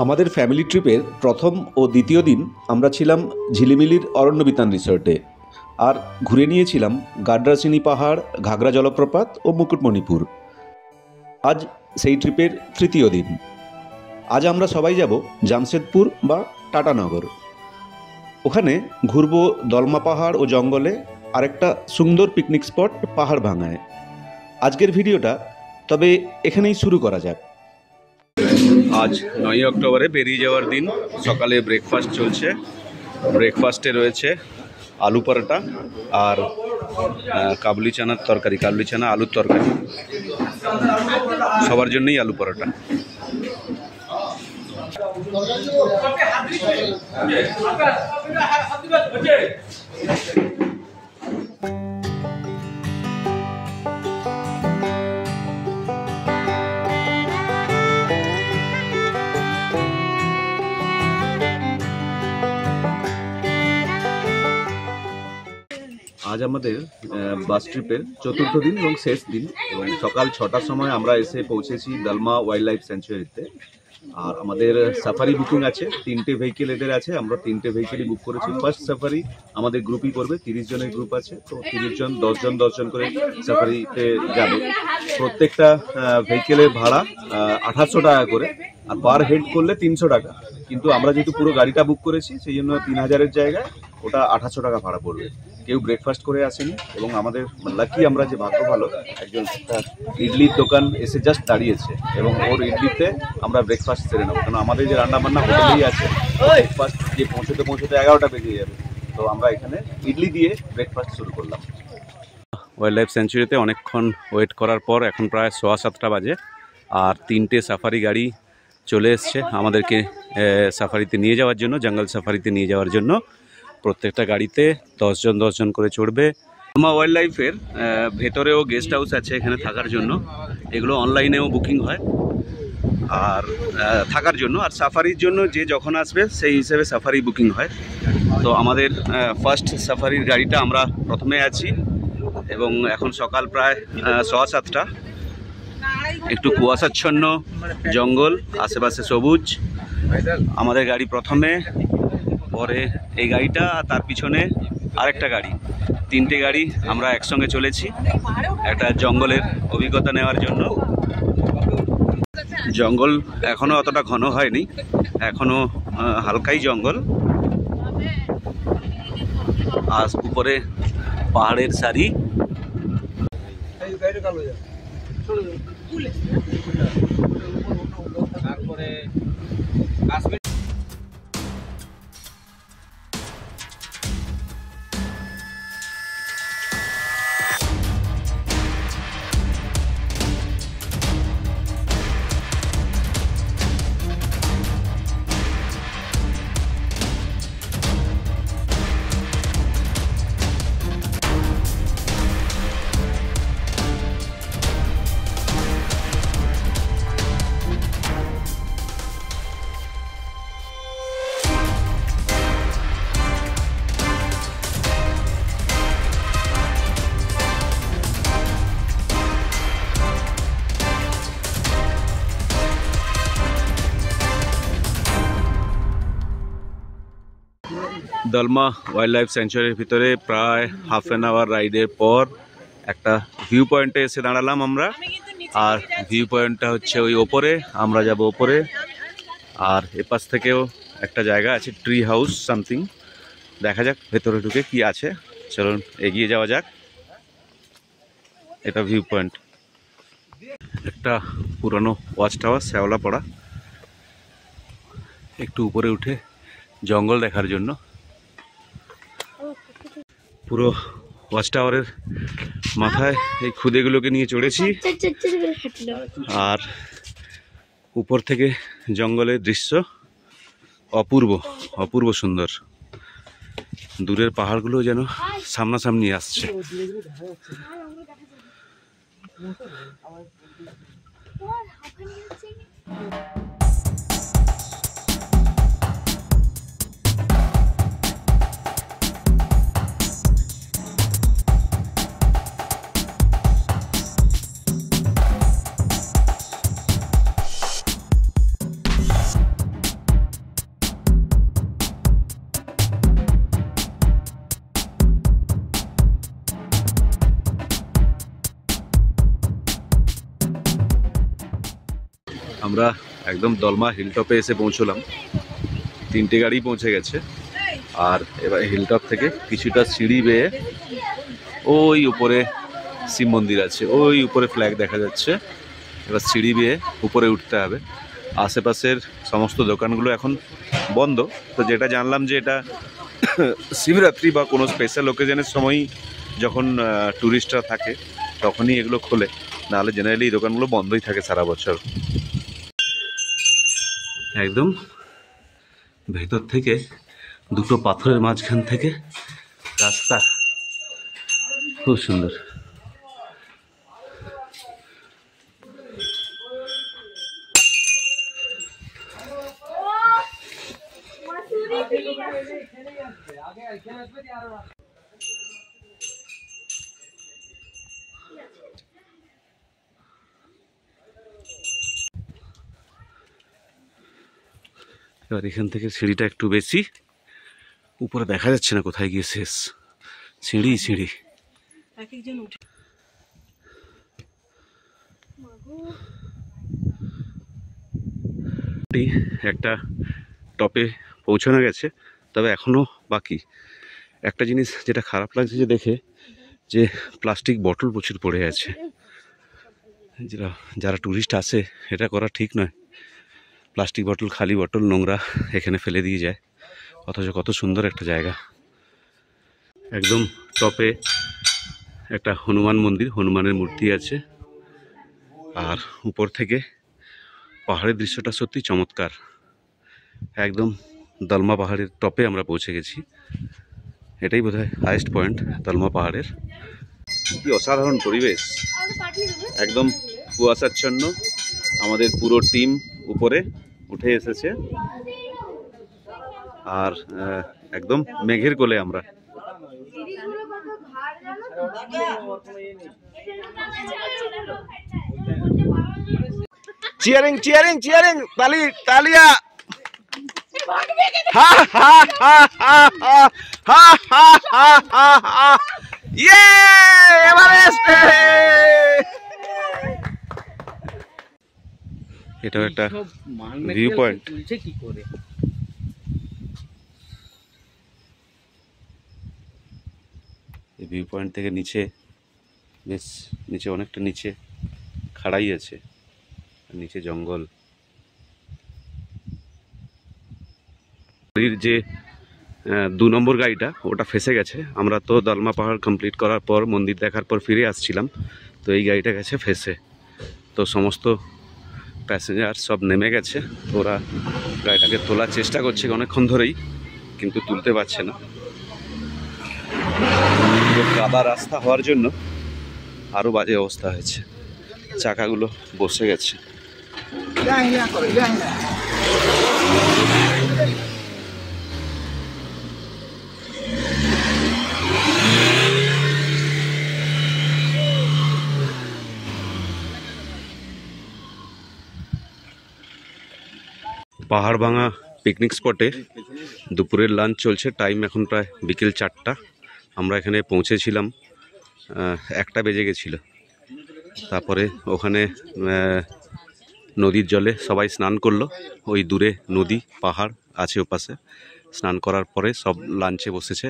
আমাদের ফ্যামিলি ট্রিপের প্রথম ও দ্বিতীয় দিন আমরা ছিলাম ঝিলিমিলির অরণ্যবিতান রিসর্টে আর ঘুরে নিয়েছিলাম গাড্রাসিনী পাহাড়, ঘাগরা জলপ্রপাত ও মুকুটমণিপুর। আজ সেই ট্রিপের তৃতীয় দিন। আজ আমরা সবাই যাব জামশেদপুর বা টাটানগর। ওখানে ঘুরব দলমা পাহাড় ও জঙ্গলে, আরেকটা সুন্দর পিকনিক স্পট পাহাড় ভাঙায়। আজকের ভিডিওটা তবে এখানেই শুরু করা যাক। আজ 9 অক্টোবরে বেরিয়ে যাওয়ার দিন। সকালে ব্রেকফাস্ট চলছে। ব্রেকফাস্টে রয়েছে আলু পরোটা আর কাবুলি চানার তরকারি, কাবুলি চানা আলুর তরকারি। সবার জন্যই আলু পরোটা। আজ আমাদের বাস ট্রিপের চতুর্থ দিন এবং শেষ দিন, এবং সকাল 6টার সময় আমরা এসে পৌঁছেছি দলমা ওয়াইল্ড লাইফ স্যাংচুয়ারিতে। আর আমাদের সাফারি বুকিং আছে, 3টে ভেহিকেল এদের আছে। আমরা 3টে ভেহিকেলই বুক করেছি। ফার্স্ট সাফারি আমাদের গ্রুপই করবে, 30 জনের গ্রুপ আছে। তো 30 জন 10 জন করে সাফারিতে যাবে। প্রত্যেকটা ভেহিকেলের ভাড়া 2800 টাকা করে, আর পার হেড করলে 300 টাকা। কিন্তু আমরা যেহেতু পুরো গাড়িটা বুক করেছি, সেই জন্য 3000-এর জায়গায় ওটা 2800 টাকা ভাড়া পড়বে। কেউ ব্রেকফাস্ট করে আসেনি, এবং আমাদের লাকি আমরা যে ভাগ্য ভালো, একজন ইডলির দোকান এসে জাস্ট দাঁড়িয়েছে, এবং ওর ইডলিতে আমরা ব্রেকফাস্ট সেরে নেবো। কারণ আমাদের যে রান্নাবান্না হোটেলেই আছে, ব্রেকফাস্ট গিয়ে পৌঁছতে 11টা বেজে যাবে। তো আমরা এখানে ইডলি দিয়ে ব্রেকফাস্ট শুরু করলাম। ওয়াইল্ড লাইফ স্যাংচুয়ারিতে অনেকক্ষণ ওয়েট করার পর এখন প্রায় 7:15 বাজে, আর 3টে সাফারি গাড়ি চলে এসছে আমাদেরকে সাফারিতে নিয়ে যাওয়ার জন্য, জঙ্গল সাফারিতে নিয়ে যাওয়ার জন্য। প্রত্যেকটা গাড়িতে 10 জন করে চড়বে। দলমা ওয়াইল্ড লাইফের ভেতরেও গেস্ট হাউস আছে এখানে থাকার জন্য। এগুলো অনলাইনেও বুকিং হয় আর থাকার জন্য। আর সাফারির জন্য যে যখন আসবে সেই হিসেবে সাফারি বুকিং হয়। তো আমাদের ফার্স্ট সাফারির গাড়িটা আমরা প্রথমে আছি, এবং এখন সকাল প্রায় 7:15। একটু কুয়াশাচ্ছন্ন জঙ্গল, আশেপাশে সবুজ। আমাদের গাড়ি প্রথমে, পরে এই গাড়িটা, তার পিছনে আরেকটা গাড়ি। 3টে গাড়ি আমরা একসঙ্গে চলেছি একটা জঙ্গলের অভিজ্ঞতা নেওয়ার জন্য। জঙ্গল এখনো অতটা ঘন হয়নি, এখনো হালকাই জঙ্গল। আর উপরে পাহাড়ের সারি। তারপরে দলমা ওয়াইল্ড লাইফ স্যাংচুয়ারির ভিতরে প্রায় হাফ অ্যান আওয়ার রাইডের পর একটা ভিউ পয়েন্টে এসে দাঁড়ালাম আমরা। আর ভিউ পয়েন্টটা হচ্ছে ওই ওপরে, আমরা যাব ওপরে। আর এপাশ থেকেও একটা জায়গা আছে, ট্রি হাউস সামথিং। দেখা যাক ভেতরে ঢুকে কি আছে। চলুন এগিয়ে যাওয়া যাক। এটা ভিউ পয়েন্ট, একটা পুরনো ওয়াচ টাওয়ার, শ্যাওলা পড়া। একটু উপরে উঠে জঙ্গল দেখার জন্য। পুরো ওয়াচ টাওয়ারের মাথায় এই খুদেগুলোকে নিয়ে চড়েছি, আর উপর থেকে জঙ্গলের দৃশ্য অপূর্ব, অপূর্ব সুন্দর। দূরের পাহাড়গুলো যেন সামনাসামনি আসছে। আমরা একদম দলমা হিলটপে এসে পৌঁছলাম। 3টে গাড়ি পৌঁছে গেছে। আর এবার হিলটপ থেকে কিছুটা সিঁড়ি বেয়ে ওই উপরে শিব মন্দির আছে, ওই উপরে ফ্ল্যাগ দেখা যাচ্ছে। এবার সিঁড়ি বেয়ে উপরে উঠতে হবে। আশেপাশের সমস্ত দোকানগুলো এখন বন্ধ। তো যেটা জানলাম যে এটা শিবরাত্রি বা কোনো স্পেশাল ওকেশনের সময় যখন ট্যুরিস্টরা থাকে তখনই এগুলো খোলে, নাহলে জেনারেলি এই দোকানগুলো বন্ধই থাকে সারা বছর। একদম ভেতর থেকে দুটো পাথরের মাঝখান থেকে রাস্তা, খুব সুন্দর। এবার এখান থেকে সিঁড়িটা একটু বেশি, উপরে দেখা যাচ্ছে না কোথায় গিয়ে শেষ। সিঁড়ি সিঁড়ি একটা টপে পৌঁছানো গেছে, তবে এখনো বাকি। একটা জিনিস যেটা খারাপ লাগছে যে দেখে, যে প্লাস্টিক বটল প্রচুর পড়ে আছে। যারা ট্যুরিস্ট আসে এটা করা ঠিক নয়। প্লাস্টিক বটল, খালি বটল, নোংরা এখানে ফেলে দিয়ে যায়, অথচ কত সুন্দর একটা জায়গা। একদম টপে একটা হনুমান মন্দির, হনুমানের মূর্তি আছে। আর উপর থেকে পাহাড়ের দৃশ্যটা সত্যি চমৎকার। একদম দলমা পাহাড়ের টপে আমরা পৌঁছে গেছি। এটাই বোধহয় হাইয়েস্ট পয়েন্ট দলমা পাহাড়ের। কি অসাধারণ পরিবেশ, একদম কুয়াশাচ্ছন্ন। আমাদের পুরো টিম উপরে উঠে এসেছে, আর একদম মেঘের কোলে আমরা। চিয়ারিং চিয়ারিং চিয়ারিং, তালি তালিয়া। হা হা হা হা হা হা হা হা হা। ইয়ে এভারেস্ট! এটাও একটা ভিউ পয়েন্ট। এই ভিউ পয়েন্ট থেকে নিচে, বেশ নিচে, অনেকটা নিচে খাড়াই আছে, নিচে জঙ্গল। যে 2 নম্বর গাড়িটা ওটা ফেসে গেছে। আমরা তো দলমা পাহাড় কমপ্লিট করার পর, মন্দির দেখার পর ফিরে আসছিলাম, তো এই গাড়িটা গেছে ফেসে। তো সমস্ত প্যাসেঞ্জার সব নেমে গেছে। ওরা গাড়িটাকে তোলার চেষ্টা করছে অনেকক্ষণ ধরেই, কিন্তু তুলতে পারছে না। কাদা রাস্তা হওয়ার জন্য আরও বাজে অবস্থা হয়েছে, চাকাগুলো বসে গেছে। পাহাড় ভাঙা পিকনিক স্পটে দুপুরের লাঞ্চ চলছে। টাইম এখন প্রায় বিকেল 4টা। আমরা এখানে পৌঁছেছিলাম 1টা বেজে গেছিল। তারপরে ওখানে নদীর জলে সবাই স্নান করলো। ওই দূরে নদী, পাহাড় আছে ওপাশে। স্নান করার পরে সব লাঞ্চে বসেছে।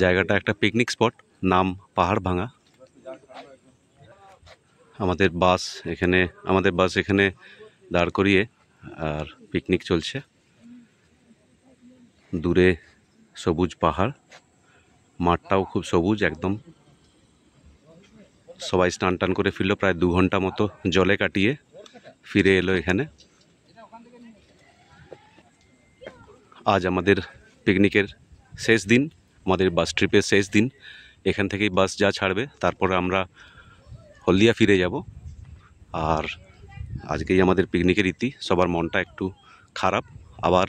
জায়গাটা একটা পিকনিক স্পট, নাম পাহাড় ভাঙা। আমাদের বাস এখানে দাঁড় করিয়ে আর পিকনিক চলছে। দূরে সবুজ পাহাড়, মাঠটাও খুব সবুজ একদম। সবাই স্নান টান করে ফিরল, প্রায় 2 ঘন্টা মতো জলে কাটিয়ে ফিরে এলো এখানে। আজ আমাদের পিকনিকের শেষ দিন, আমাদের বাস ট্রিপের শেষ দিন। এখান থেকেই বাস যা ছাড়বে, তারপরে আমরা হলদিয়া ফিরে যাব। আর আজকেই আমাদের পিকনিকের ইতি। সবার মনটা একটু খারাপ। আবার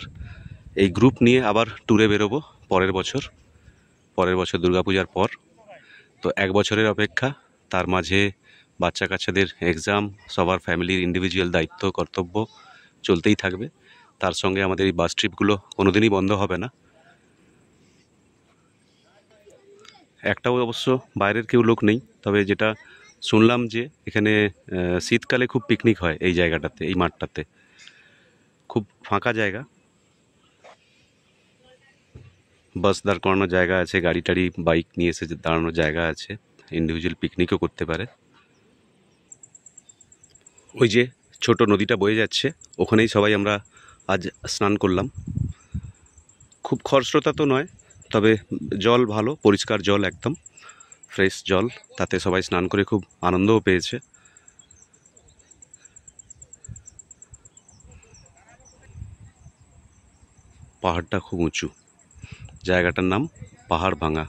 এই গ্রুপ নিয়ে আবার ট্যুরে বেরোবো পরের বছর দুর্গাপূজার পর। তো 1 বছরের অপেক্ষা, তার মাঝে বাচ্চা কাচ্চাদের এক্সাম, সবার ফ্যামিলির ইন্ডিভিজুয়াল দায়িত্ব কর্তব্য চলতেই থাকবে। তার সঙ্গে আমাদের এই বাস ট্রিপগুলো কোনোদিনই বন্ধ হবে না। একটাও অবশ্য বাইরের কেউ লোক নেই, তবে যেটা শুনলাম যে এখানে শীতকালে খুব পিকনিক হয় এই জায়গাটাতে, এই মাঠটাতে। খুব ফাঁকা জায়গা, বাস দাঁড় করানোর জায়গা আছে, গাড়ি টাড়ি বাইক নিয়ে এসে দাঁড়ানোর জায়গা আছে, ইন্ডিভিজুয়াল পিকনিকও করতে পারে। ওই যে ছোট নদীটা বয়ে যাচ্ছে, ওখানেই সবাই আমরা আজ স্নান করলাম। খুব খরস্রোতা তো নয়, তবে জল ভালো, পরিষ্কার জল, একদম ফ্রেশ জল, তাতে সবাই স্নান করে খুব আনন্দও পেয়েছে। পাহাড়টা খুব উঁচু, জায়গাটার নাম পাহাড় ভাঙা।